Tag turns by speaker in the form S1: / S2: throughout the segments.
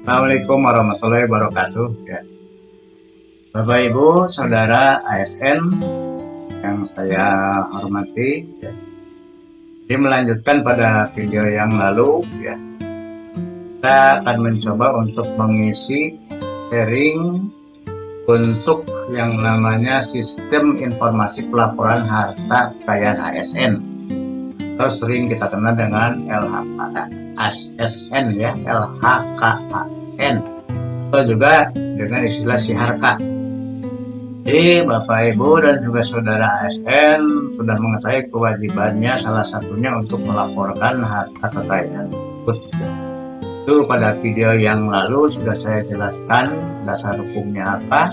S1: Assalamualaikum warahmatullahi wabarakatuh. Ya. Bapak Ibu, Saudara ASN yang saya hormati, ya. Jadi melanjutkan pada video yang lalu, ya, kita akan mencoba untuk mengisi sharing untuk yang namanya Sistem Informasi Pelaporan Harta Kekayaan ASN, atau sering kita kenal dengan LHKASN, ya, LHKASN, atau juga dengan istilah Siharka. Jadi Bapak Ibu dan juga Saudara ASN sudah mengetahui kewajibannya, salah satunya untuk melaporkan harta kekayaan tersebut. Itu pada video yang lalu sudah saya jelaskan dasar hukumnya apa,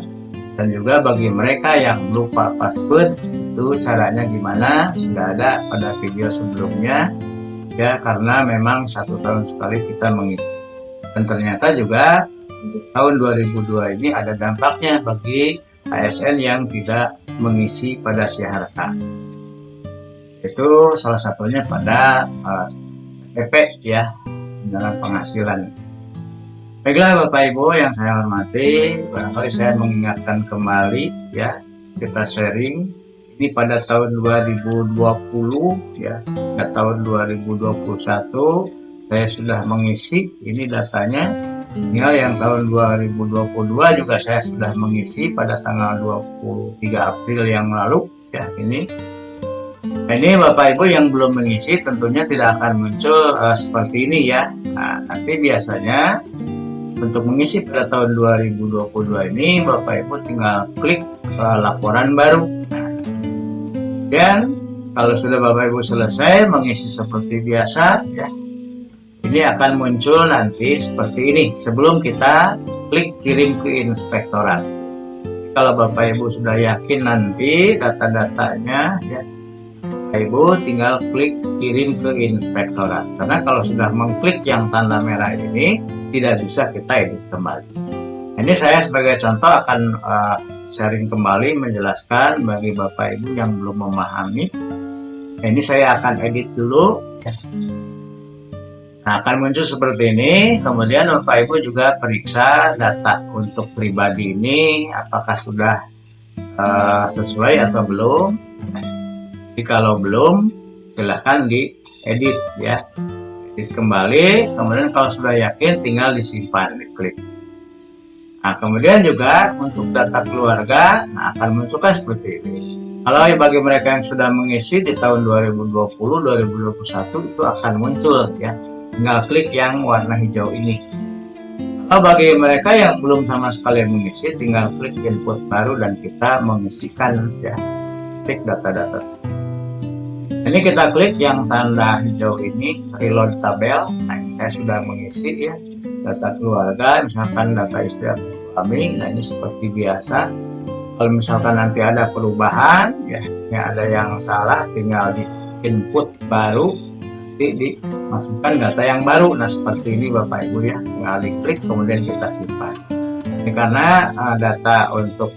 S1: dan juga bagi mereka yang lupa password itu caranya gimana, sudah ada pada video sebelumnya, ya, karena memang 1 tahun sekali kita mengisi. Dan ternyata juga tahun 2002 ini ada dampaknya bagi ASN yang tidak mengisi pada Siharka. Itu salah satunya pada PP, ya, dalam penghasilan. Baiklah Bapak Ibu yang saya hormati, barangkali saya mengingatkan kembali, ya, kita sharing ini pada tahun 2020, ya, dan tahun 2021 saya sudah mengisi ini datanya. Tinggal yang tahun 2022 juga saya sudah mengisi pada tanggal 23 April yang lalu, ya, ini. Nah, ini Bapak Ibu yang belum mengisi tentunya tidak akan muncul seperti ini, ya. Nah, nanti biasanya untuk mengisi pada tahun 2022 ini Bapak Ibu tinggal klik laporan baru. Dan kalau sudah Bapak Ibu selesai mengisi seperti biasa, ya, ini akan muncul nanti seperti ini sebelum kita klik kirim ke inspektorat. Kalau Bapak Ibu sudah yakin nanti data-datanya, ya, Bapak Ibu tinggal klik kirim ke inspektorat. Karena kalau sudah mengklik yang tanda merah ini tidak bisa kita edit kembali. Ini saya sebagai contoh akan sharing kembali menjelaskan bagi Bapak Ibu yang belum memahami. Ini saya akan edit dulu, ya. Nah, akan muncul seperti ini. Kemudian Bapak Ibu juga periksa data untuk pribadi ini apakah sudah sesuai atau belum. Jadi kalau belum, silahkan diedit, ya, edit kembali. Kemudian kalau sudah yakin tinggal disimpan, diklik. Nah, kemudian juga untuk data keluarga, nah, akan munculkan seperti ini. Kalau bagi mereka yang sudah mengisi di tahun 2020, 2021 itu akan muncul, ya. Tinggal klik yang warna hijau ini. Kalau bagi mereka yang belum sama sekali mengisi, tinggal klik input baru dan kita mengisikan, ya, klik data-data. Ini kita klik yang tanda hijau ini, reload tabel. Nah, ini saya sudah mengisi, ya, data keluarga, misalkan data istri atau suami. Nah, ini seperti biasa. Kalau misalkan nanti ada perubahan, ya, ada yang salah, tinggal di input baru, nanti dimasukkan data yang baru. Nah, seperti ini Bapak Ibu, ya, tinggal diklik kemudian kita simpan. Ini karena data untuk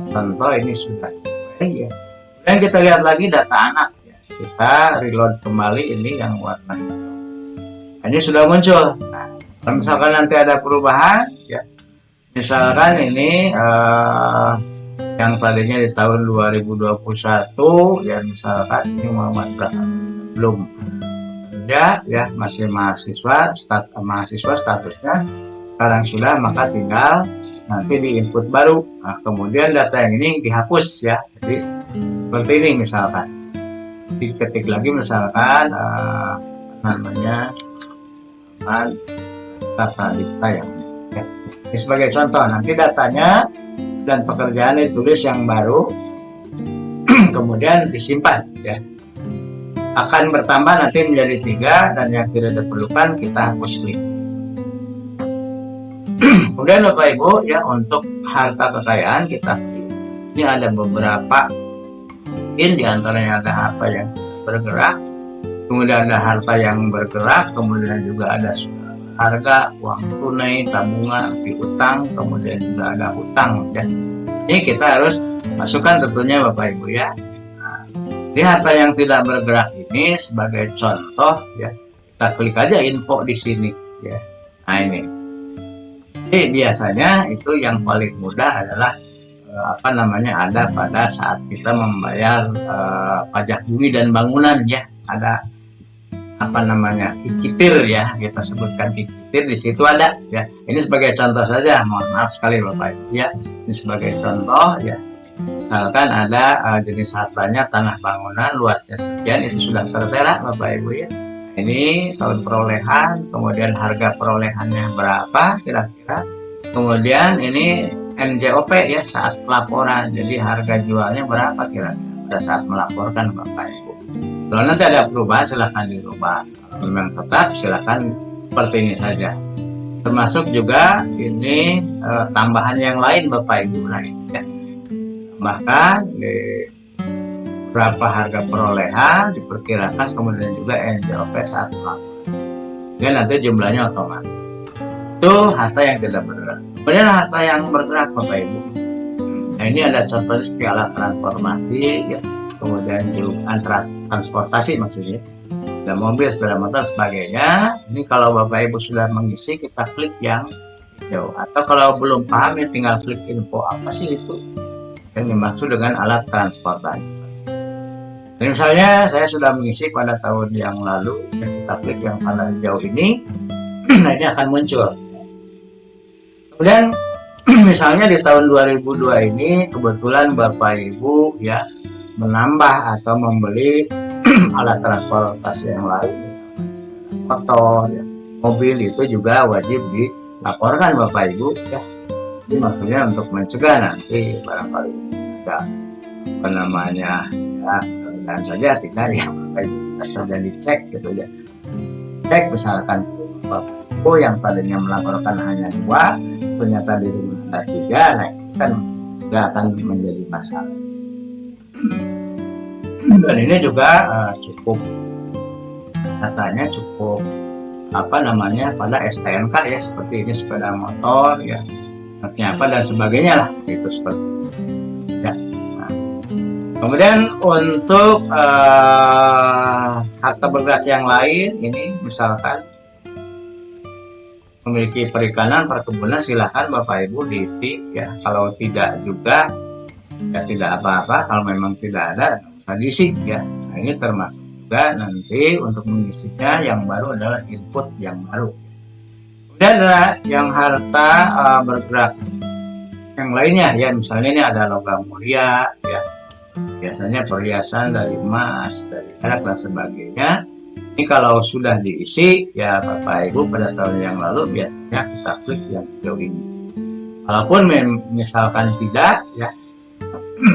S1: contoh ini sudah selesai, ya. Dan kita lihat lagi data anak, ya. Kita reload kembali ini yang warna hijau. Nah, ini sudah muncul. Nah, kalau misalkan nanti ada perubahan, ya, misalkan ini yang tadinya di tahun 2021, ya, misalkan ini Muhammad belum ya, masih mahasiswa, statusnya sekarang sudah, maka tinggal nanti di input baru. Nah, kemudian data yang ini dihapus, ya. Jadi seperti ini misalkan diketik lagi misalkan namanya data ya. Ini sebagai contoh, nanti datanya dan pekerjaan ditulis yang baru kemudian disimpan, ya. Akan bertambah nanti menjadi 3 dan yang tidak diperlukan kita hapus klik. Kemudian Bapak Ibu, ya, untuk harta kekayaan kita ini ada beberapa, di antaranya ada harta yang bergerak, kemudian ada harta yang bergerak, kemudian juga ada harga, uang tunai, tabungan, piutang, kemudian juga ada hutang, ya. Ini kita harus masukkan tentunya Bapak Ibu, ya. Di harta yang tidak bergerak ini sebagai contoh, ya, kita klik aja info di sini, ya. Nah, ini Jadi biasanya itu yang paling mudah adalah ada pada saat kita membayar pajak bumi dan bangunan ya, ada kikitir ya, kita sebutkan kikitir, di situ ada ya. Ini sebagai contoh saja, mohon maaf sekali Bapak Ibu ya, ini sebagai contoh ya. Misalkan ada jenis hartanya tanah bangunan luasnya sekian, itu sudah tertera Bapak Ibu ya. Ini tahun perolehan, kemudian harga perolehannya berapa kira-kira, kemudian ini NJOP ya saat pelaporan, jadi harga jualnya berapa kira-kira pada saat melaporkan Bapak Ibu. Kalau nanti ada perubahan silahkan dirubah, kalau memang tetap silahkan seperti ini saja. Termasuk juga ini tambahan yang lain Bapak Ibu, nah ini ya. Bahkan di berapa harga perolehan diperkirakan, kemudian juga NJOP saat melaporkan, dan nanti jumlahnya otomatis. Itu harta yang tidak bergerak. Kemudian harta yang bergerak Bapak Ibu, nah ini ada contohnya seperti alat transformasi ya, kemudian juga transportasi maksudnya, ada mobil, sepeda motor, sebagainya. Ini kalau Bapak Ibu sudah mengisi, kita klik yang hijau, atau kalau belum paham ya tinggal klik info apa sih itu yang dimaksud dengan alat transportasi. Jadi misalnya saya sudah mengisi pada tahun yang lalu, ya kita klik yang warna hijau ini, nah ini akan muncul. Kemudian misalnya di tahun 2002 ini kebetulan Bapak Ibu ya menambah atau membeli alat transportasi yang lain, motor, ya, mobil, itu juga wajib dilaporkan Bapak Ibu ya. Ini maksudnya untuk mencegah nanti barangkali ada ya, dan saja tidak ya Bapak Ibu, kita saja dicek gitu ya. Cek misalkan Bapak Ibu yang tadinya melaporkan hanya 2, ternyata di rumah 3, nah itu kan juga akan menjadi masalah. Dan ini juga cukup katanya cukup pada STNK ya, seperti ini sepeda motor ya, apa dan sebagainya lah, itu seperti ya. Nah, kemudian untuk harta bergerak yang lain, ini misalkan memiliki perikanan, perkebunan, silahkan Bapak Ibu diisi ya. Kalau tidak juga ya tidak apa-apa, kalau memang tidak ada bisa diisi ya. Nah ini termasuk juga nanti untuk mengisinya yang baru adalah input yang baru. Kemudian ada yang harta bergerak yang lainnya ya, misalnya ini ada logam mulia ya, biasanya perhiasan dari emas, dari perak dan sebagainya. Ini kalau sudah diisi ya Bapak Ibu pada tahun yang lalu, biasanya kita klik yang hijau ini. Walaupun misalkan tidak ya,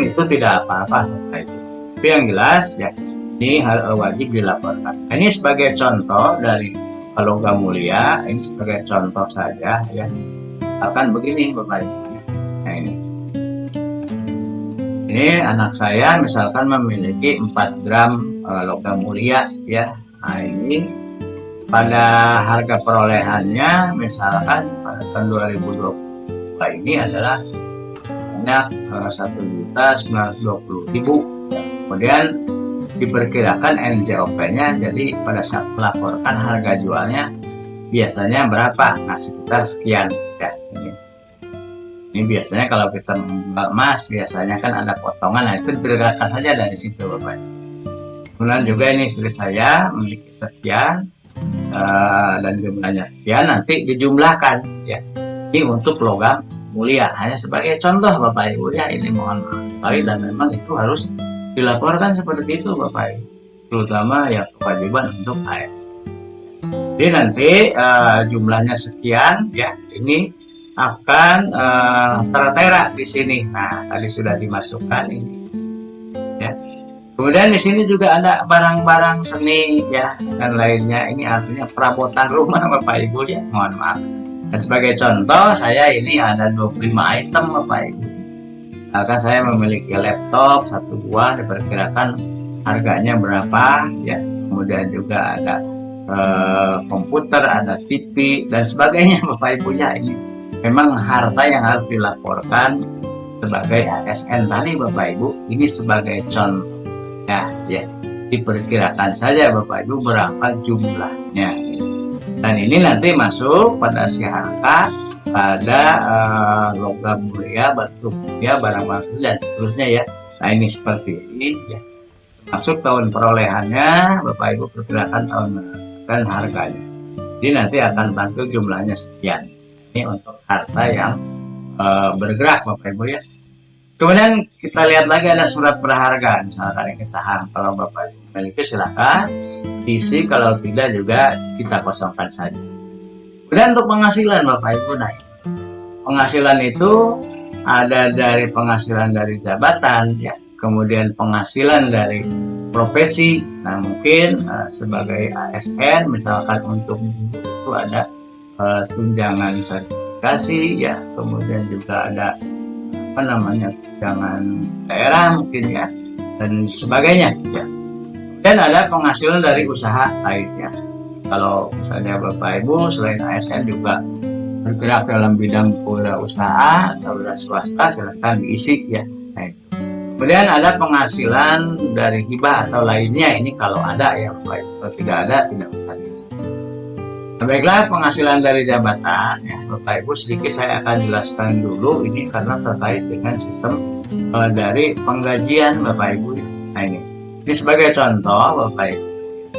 S1: itu tidak apa-apa Bapak Ibu. Tapi yang jelas ya ini wajib dilaporkan. Nah, ini sebagai contoh dari logam mulia, ini sebagai contoh saja ya. Akan begini Bapak Ibu. Nah ini anak saya misalkan memiliki 4 gram logam mulia ya. Nah ini pada harga perolehannya misalkan pada tahun 2022 ini adalah banyak 1.920.000. Kemudian diperkirakan NJOP-nya, jadi pada saat melaporkan harga jualnya biasanya berapa? Nah sekitar sekian ya. Ini biasanya kalau kita menjual emas biasanya kan ada potongan, nah itu diperkirakan saja dari situ Bapak. Kemudian juga ini istri saya memiliki sekian dan jumlahnya sekian, nanti dijumlahkan ya. Ini untuk logam mulia, hanya sebagai contoh Bapak Ibu ya, ini mohon maaf dan memang itu harus dilaporkan seperti itu Bapak Ibu, terutama ya kewajiban untuk AS. Jadi nanti jumlahnya sekian ya, ini akan tertera di sini. Nah tadi sudah dimasukkan ini ya. Kemudian di sini juga ada barang-barang seni ya dan lainnya. Ini artinya perabotan rumah Bapak Ibu ya, mohon maaf. Dan sebagai contoh saya ini ada 25 item Bapak Ibu. Misalkan saya memiliki laptop 1 buah, diperkirakan harganya berapa ya. Kemudian juga ada komputer, ada TV dan sebagainya Bapak Ibu ya. Ini memang harta yang harus dilaporkan sebagai ASN tadi Bapak Ibu. Ini sebagai contoh ya, diperkirakan saja Bapak Ibu berapa jumlahnya, dan ini nanti masuk pada si harta ada logam mulia, batu mulia, barang baku dan seterusnya ya. Nah ini seperti ini ya. Masuk tahun perolehannya, Bapak Ibu perkirakan tahun dan harganya. Jadi nanti akan tampil jumlahnya sekian. Ini untuk harta yang bergerak Bapak Ibu ya. Kemudian kita lihat lagi ada surat berharga, misalkan ini saham. Kalau Bapak Ibu memiliki silakan isi, kalau tidak juga kita kosongkan saja. Kemudian untuk penghasilan Bapak Ibu, nah penghasilan itu ada dari penghasilan dari jabatan ya, kemudian penghasilan dari profesi. Nah mungkin sebagai ASN misalkan untuk itu ada tunjangan sertifikasi ya, kemudian juga ada tunjangan daerah mungkin ya, dan sebagainya ya. Dan ada penghasilan dari usaha lainnya. Kalau misalnya Bapak Ibu selain ASN juga bergerak dalam bidang usaha atau swasta, silakan diisi ya. Nah, kemudian ada penghasilan dari hibah atau lainnya, ini kalau ada ya Bapak Ibu. Kalau tidak ada tidak usah diisi. Baiklah, penghasilan dari jabatan ya Bapak Ibu, sedikit saya akan jelaskan dulu ini karena terkait dengan sistem dari penggajian Bapak Ibu. Nah ini sebagai contoh Bapak Ibu,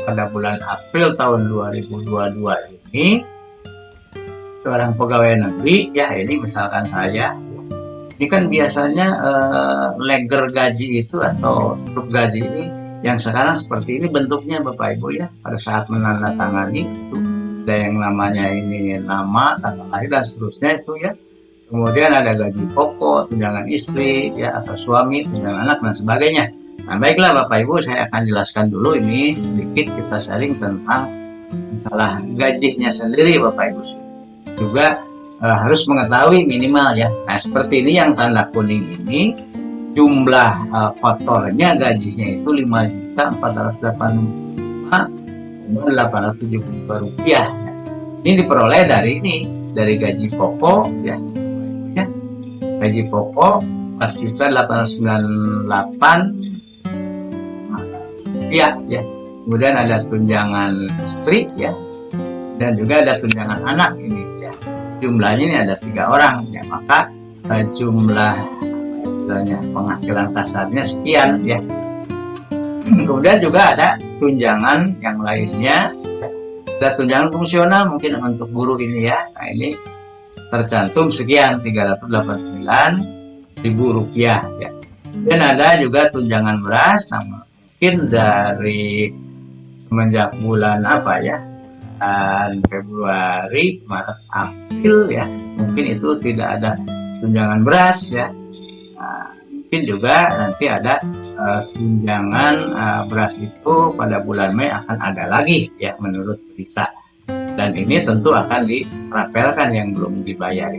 S1: pada bulan April tahun 2022 ini seorang pegawai negeri ya, ini misalkan saya, ini kan biasanya leger gaji itu atau struk gaji ini yang sekarang seperti ini bentuknya Bapak Ibu ya. Pada saat menandatangani itu ada yang namanya ini nama, tanggal lahir dan seterusnya itu ya. Kemudian ada gaji pokok, tunjangan istri ya atau suami, tunjangan anak dan sebagainya. Nah baiklah Bapak Ibu, saya akan jelaskan dulu ini sedikit, kita sharing tentang masalah gajinya sendiri Bapak Ibu. Juga harus mengetahui minimal ya. Nah seperti ini yang tanda kuning ini, jumlah kotornya gajinya itu 5.485.872 rupiah. Ini diperoleh dari gaji pokok ya, gaji pokok 4.898 ya. Kemudian ada tunjangan istri ya, dan juga ada tunjangan anak ini ya. Jumlahnya ini ada 3 orang ya, maka jumlah penghasilan kasarnya sekian ya. Kemudian juga ada tunjangan yang lainnya, ada tunjangan fungsional mungkin untuk guru ini ya. Nah ini tercantum sekian 389.000 rupiah ya. Dan ada juga tunjangan beras, nah, mungkin dari semenjak bulan Februari, Maret, April ya, mungkin itu tidak ada tunjangan beras ya. Nah, mungkin juga nanti ada tunjangan beras itu pada bulan Mei akan ada lagi ya menurut berita, dan ini tentu akan dirapelkan yang belum dibayar,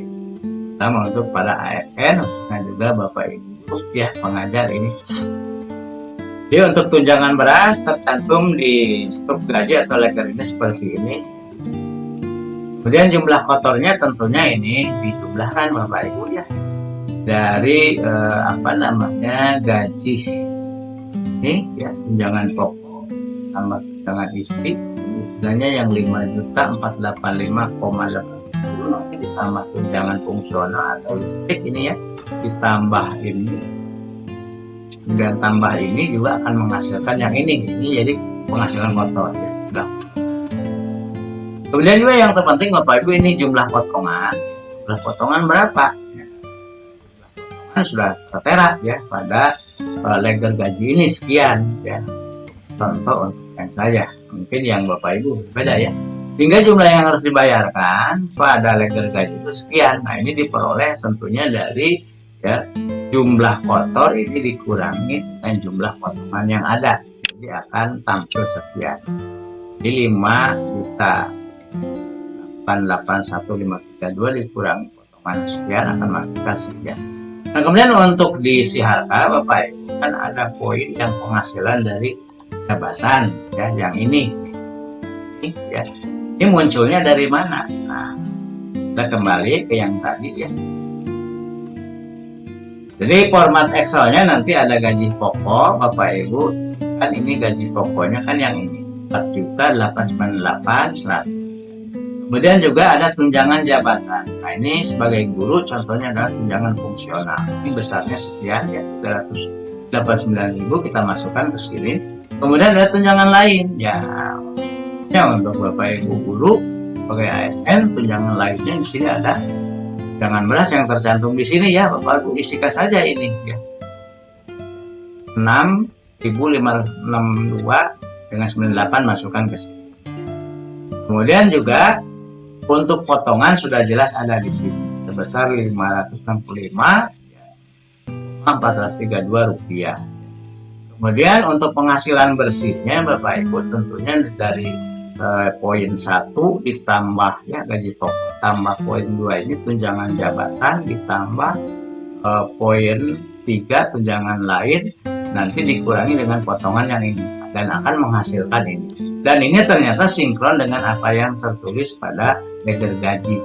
S1: terutama untuk para ASN dan juga Bapak Ibu ya pengajar ini. Jadi untuk tunjangan beras tercantum di struk gaji atau leger ini seperti ini. Kemudian jumlah kotornya tentunya ini dijumlahkan Bapak Ibu ya, dari gaji ini ya, tunjangan pokok sama tunjangan istri ini sebenarnya yang 5.485.8 nanti ditambah tunjangan fungsional atau listrik ini ya, ditambah ini, dan tambah ini juga akan menghasilkan yang ini jadi penghasilan kotor ya. Nah. Kemudian juga yang terpenting Bapak Ibu, ini jumlah potongan berapa ya. Potongan sudah tertera ya pada leger gaji ini sekian ya, contoh untuk yang saya, mungkin yang Bapak Ibu beda ya, sehingga jumlah yang harus dibayarkan pada leger gaji itu sekian. Nah ini diperoleh tentunya dari ya jumlah kotor ini dikurangi dengan jumlah potongan yang ada, jadi akan tampil sekian. Jadi 5.881.532 dikurangi potongan sekian akan menghasilkan sekian. Nah kemudian untuk di si harta Bapak Ibu kan ada poin yang penghasilan dari jabatan ya, yang ini ya, ini munculnya dari mana? Nah kita kembali ke yang tadi ya. Jadi format Excelnya nanti ada gaji pokok Bapak Ibu, kan ini gaji pokoknya kan yang ini 4.898.100. Kemudian juga ada tunjangan jabatan. Nah, ini sebagai guru contohnya adalah tunjangan fungsional. Ini besarnya sekian ya, 389.000 kita masukkan ke sini. Kemudian ada tunjangan lain ya. Untuk Bapak Ibu guru sebagai ASN, tunjangan lainnya di sini ada tunjangan beras yang tercantum di sini ya, Bapak Ibu isikan saja ini ya. 6.562 dengan 98 masukkan ke sini. Kemudian juga untuk potongan sudah jelas ada di sini sebesar 565.432 rupiah. Kemudian untuk penghasilan bersihnya Bapak Ibu tentunya dari poin 1 ditambah ya gaji pokok tambah poin 2 ini tunjangan jabatan ditambah poin 3 tunjangan lain nanti dikurangi dengan potongan yang ini dan akan menghasilkan ini. Dan ini ternyata sinkron dengan apa yang tertulis pada letter gaji.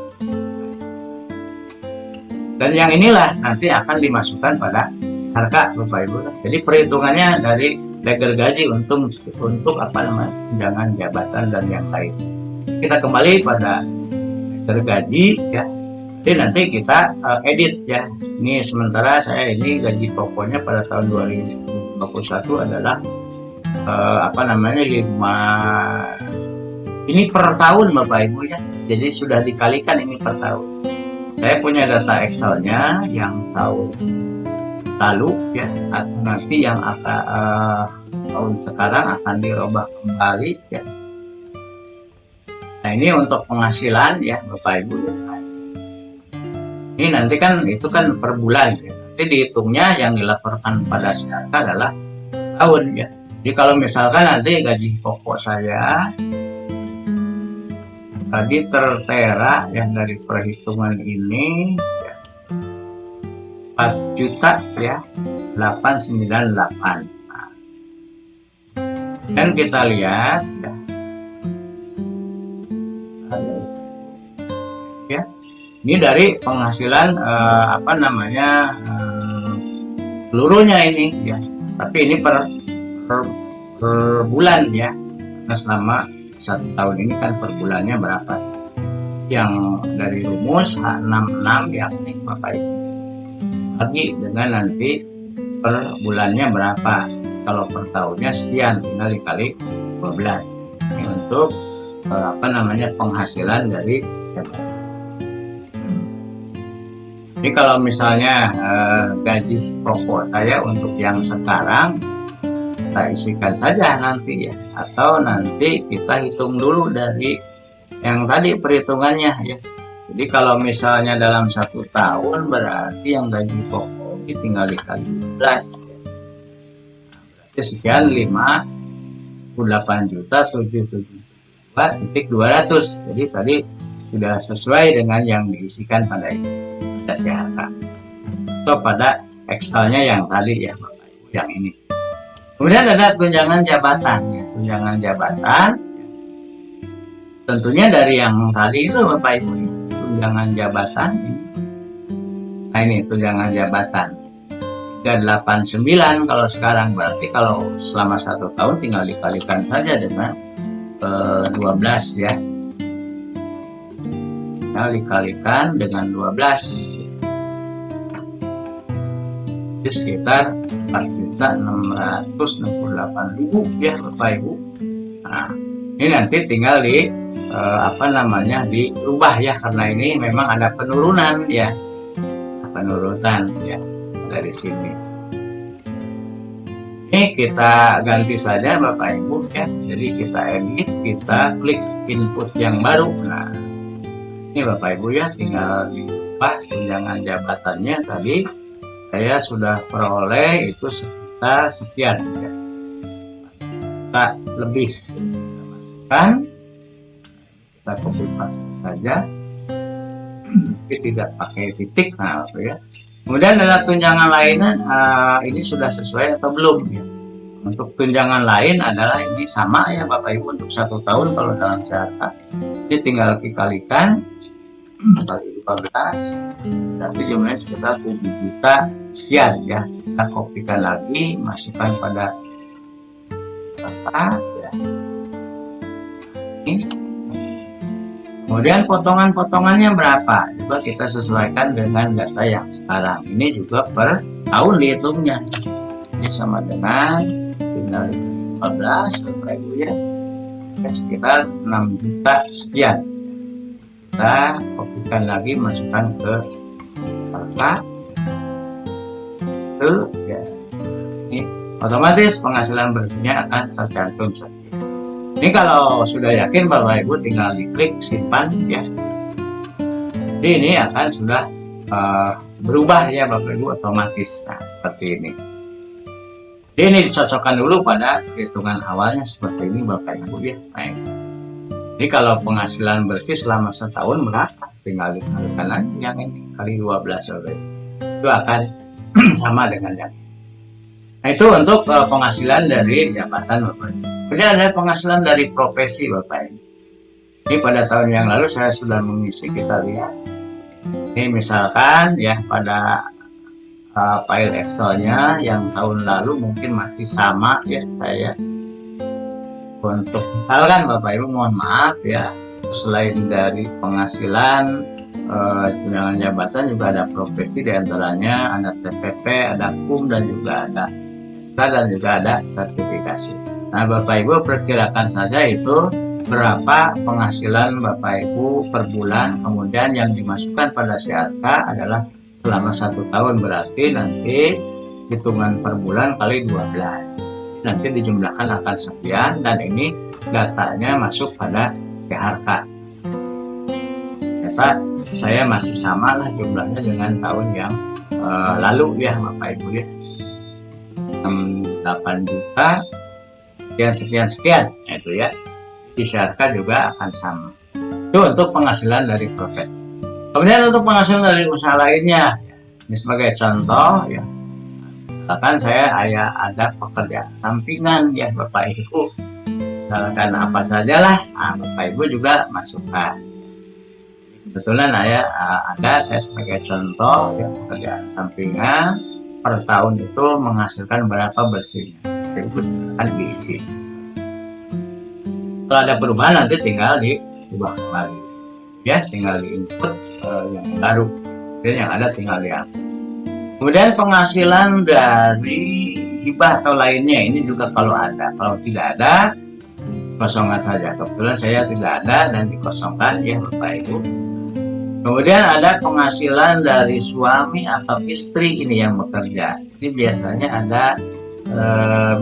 S1: Dan yang inilah nanti akan dimasukkan pada harga Bapak Ibu. Jadi perhitungannya dari letter gaji untuk apa namanya tunjangan jabatan dan yang lain. Kita kembali pada letter gaji ya. Jadi nanti kita edit ya. Ini sementara saya ini gaji pokoknya pada tahun 2021 adalah 5 ini per tahun Bapak Ibu ya. Jadi sudah dikalikan ini per tahun. Saya punya data Excelnya yang tahun lalu ya, nanti yang akan tahun sekarang akan dirubah kembali ya. Nah ini untuk penghasilan ya Bapak Ibu. Ini nanti kan itu kan per bulan ya. Nanti dihitungnya yang dilaporkan pada SIARKA adalah tahun ya. Jadi kalau misalkan nanti gaji pokok saya tadi tertera yang dari perhitungan ini ya, 4 juta ya 898. Nah, dan kita lihat ya, ini dari penghasilan seluruhnya ini ya, tapi ini per bulan ya, karena selama 1 tahun ini kan per bulannya berapa yang dari rumus H66 yang ini Bapak Ibu bagi dengan nanti per bulannya berapa, kalau per tahunnya sekian tinggal dikali 12 ini untuk penghasilan dari jabatan. Jadi kalau misalnya gaji pokok saya untuk yang sekarang kita isikan saja nanti ya, atau nanti kita hitung dulu dari yang tadi perhitungannya ya. Jadi kalau misalnya dalam 1 tahun berarti yang gaji pokok ini tinggal dikali 12 ya. Berarti sekian 58.772.200. Jadi tadi sudah sesuai dengan yang diisikan pada ini SIARKA atau pada Excelnya yang tadi ya Bapak Ibu yang ini. Kemudian ada tunjangan jabatan ya. Tunjangan jabatan tentunya dari yang tadi itu Bapak Ibu ya. Tunjangan jabatan ini. Nah ini tunjangan jabatan 389 kalau sekarang, berarti kalau selama 1 tahun tinggal dikalikan saja dengan 12 ya. Tinggal dikalikan dengan 12 jadi sekitar 4.668.000 ya Bapak Ibu. Nah ini nanti tinggal di dirubah ya, karena ini memang ada penurunan ya, dari sini. Ini kita ganti saja Bapak Ibu ya. Jadi kita edit, kita klik input yang baru. Nah ini Bapak Ibu ya, tinggal diubah tunjangan jabatannya tadi saya sudah peroleh itu sekitar sekian ya. Kita lebih masukkan, kita copy paste saja tapi tidak pakai titik. Nah ya. Kemudian ada tunjangan lainnya, ini sudah sesuai atau belum ya. Untuk tunjangan lain adalah ini sama ya Bapak Ibu untuk 1 tahun kalau dalam SIARKA. Jadi tinggal dikalikan kali 12 berarti jumlahnya sekitar 7 juta sekian ya. Kita kopikan lagi, masukkan pada data ya. Ini Kemudian potongan-potongannya berapa? Coba kita sesuaikan dengan data yang sekarang. Ini juga per tahun dihitungnya. Ini sama dengan tinggal 15 Bapak Ibu ya. Sekitar 6 juta sekian. Kita kopikan lagi, masukkan ke angka. Itu ya. Ini otomatis penghasilan bersihnya akan tercantum seperti ini. Ini kalau sudah yakin Bapak Ibu tinggal diklik simpan ya. Jadi ini akan sudah berubah ya Bapak Ibu otomatis. Nah, seperti ini. Jadi ini dicocokkan dulu pada hitungan awalnya seperti ini Bapak Ibu ya. Baik. Jadi kalau penghasilan bersih selama setahun berapa? Tinggal dikalikan aja yang ini kali 12 Bapak Ibu. Itu akan sama dengan yang. Nah itu untuk penghasilan dari jabatan Bapak Ibu. Kemudian ada penghasilan dari profesi Bapak Ibu. Ini pada tahun yang lalu saya sudah mengisi, kita lihat. Ini misalkan ya pada file Excel-nya yang tahun lalu mungkin masih sama ya saya. Untuk misalkan Bapak Ibu mohon maaf ya, selain dari penghasilan tunjangan jabatan juga ada profesi, diantaranya ada TPP, ada KUM dan juga ada SK dan juga ada sertifikasi. Nah Bapak Ibu perkirakan saja itu berapa penghasilan Bapak Ibu per bulan, kemudian yang dimasukkan pada CRK adalah selama 1 tahun, berarti nanti hitungan per bulan kali 12. Nanti dijumlahkan akan sekian dan ini datanya masuk pada CRK. Biasa saya masih sama lah jumlahnya dengan tahun yang lalu ya Bapak Ibu ya. 8 juta sekian itu ya. Disyaratkan juga akan sama. Itu untuk penghasilan dari profesi. Kemudian untuk penghasilan dari usaha lainnya, ini sebagai contoh ya. Misalkan saya ada pekerjaan sampingan ya Bapak Ibu. Misalkan apa sajalah, Bapak Ibu juga masukkan. Kebetulan saya sebagai contoh ya pekerjaan sampingan per tahun itu menghasilkan berapa bersihnya. Ibu silakan diisi. Kalau ada perubahan nanti tinggal diubah kembali. Ya, tinggal di input yang baru. Dan yang ada tinggal dihapus. Kemudian penghasilan dari hibah atau lainnya ini juga kalau ada. Kalau tidak ada, kosongkan saja. Kebetulan saya tidak ada dan dikosongkan ya Bapak Ibu. Kemudian ada penghasilan dari suami atau istri ini yang bekerja. Ini biasanya ada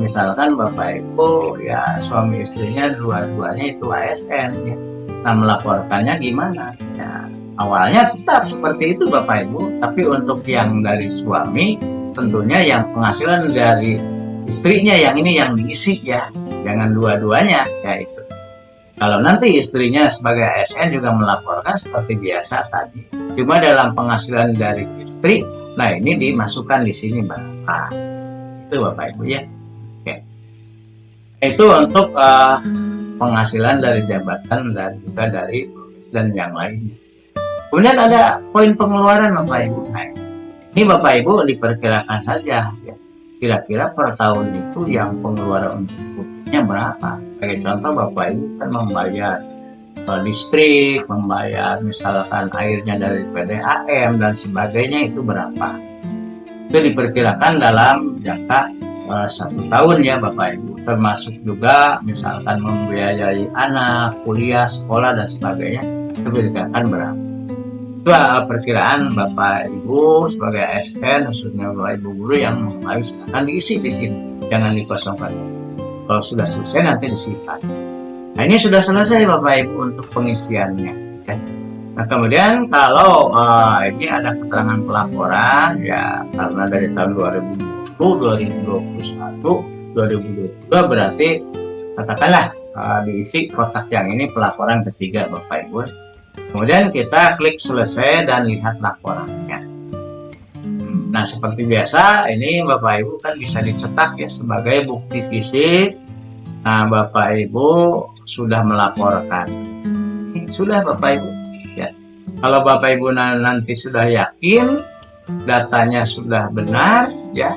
S1: misalkan Bapak Ibu ya suami istrinya dua-duanya itu ASN ya. Nah melaporkannya gimana? Ya, awalnya tetap seperti itu Bapak Ibu, tapi untuk yang dari suami tentunya yang penghasilan dari istrinya yang ini yang diisi ya, jangan dua-duanya ya itu. Kalau nanti istrinya sebagai ASN juga melaporkan seperti biasa tadi, cuma dalam penghasilan dari istri, nah ini dimasukkan di sini berapa? Itu Bapak Ibu ya. Oke. Itu untuk penghasilan dari jabatan dan juga dari dan yang lainnya. Kemudian ada poin pengeluaran Bapak Ibu. Nah, ini Bapak Ibu diperkirakan saja ya. Kira-kira per tahun itu yang pengeluaran untuk pupuknya berapa? Sebagai contoh Bapak Ibu kan membayar listrik, membayar misalkan airnya dari PDAM dan sebagainya, itu berapa? Itu diperkirakan dalam jangka 1 tahun ya Bapak Ibu, termasuk juga misalkan membiayai anak, kuliah, sekolah dan sebagainya, diperkirakan berapa. Itu perkiraan Bapak Ibu sebagai ASN, khususnya Bapak Ibu guru yang mengetahui, silakan diisi di sini, jangan dikosongkan. Kalau sudah selesai nanti disimpan. Nah ini sudah selesai Bapak Ibu untuk pengisiannya. Ya. Nah kemudian kalau ini ada keterangan pelaporan ya, karena dari tahun 2020, 2021, 2022 berarti katakanlah diisi kotak yang ini pelaporan ketiga Bapak Ibu. Kemudian kita klik selesai dan lihat laporannya. Nah seperti biasa ini Bapak Ibu kan bisa dicetak ya sebagai bukti fisik. Nah Bapak Ibu sudah melaporkan. Sudah Bapak Ibu ya. Kalau Bapak Ibu nanti sudah yakin datanya sudah benar ya,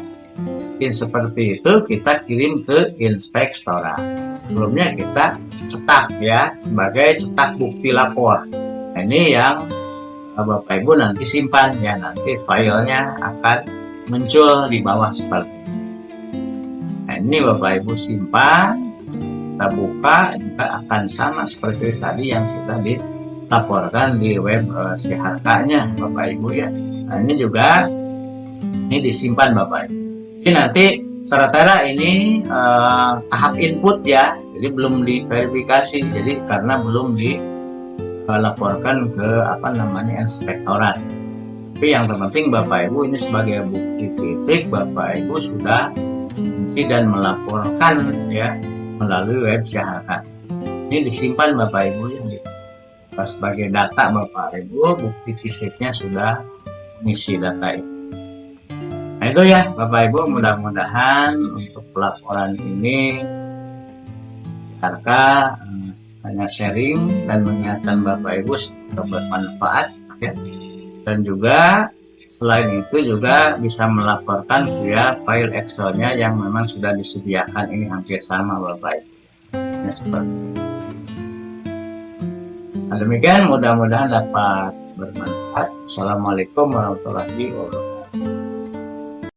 S1: seperti itu kita kirim ke inspektorat. Sebelumnya kita cetak ya sebagai cetak bukti lapor. Nah, ini yang Bapak Ibu nanti simpan ya, nanti filenya akan muncul di bawah seperti ini. Nah, ini Bapak Ibu simpan, kita buka juga akan sama seperti tadi yang sudah dilaporkan di web CHK-nya Bapak Ibu ya. Nah, ini juga ini disimpan Bapak Ibu. Jadi nanti secara ini tahap input ya, jadi belum diverifikasi, jadi karena belum dilaporkan ke inspektorat. Tapi yang terpenting Bapak Ibu ini sebagai bukti fisik Bapak Ibu sudah dan melaporkan ya melalui web CHK. Ini disimpan Bapak Ibu ya, sebagai data Bapak Ibu, bukti fisiknya sudah mengisi data itu. Nah itu ya Bapak Ibu, mudah-mudahan untuk pelaporan ini CHK hanya sharing dan mengingatkan Bapak Ibu semoga bermanfaat ya. Dan juga selain itu juga bisa melaporkan via file Excel-nya yang memang sudah disediakan, ini hampir sama Bapak Ibu. Ya, seperti itu. Nah, demikian mudah-mudahan dapat bermanfaat. Assalamualaikum warahmatullahi wabarakatuh.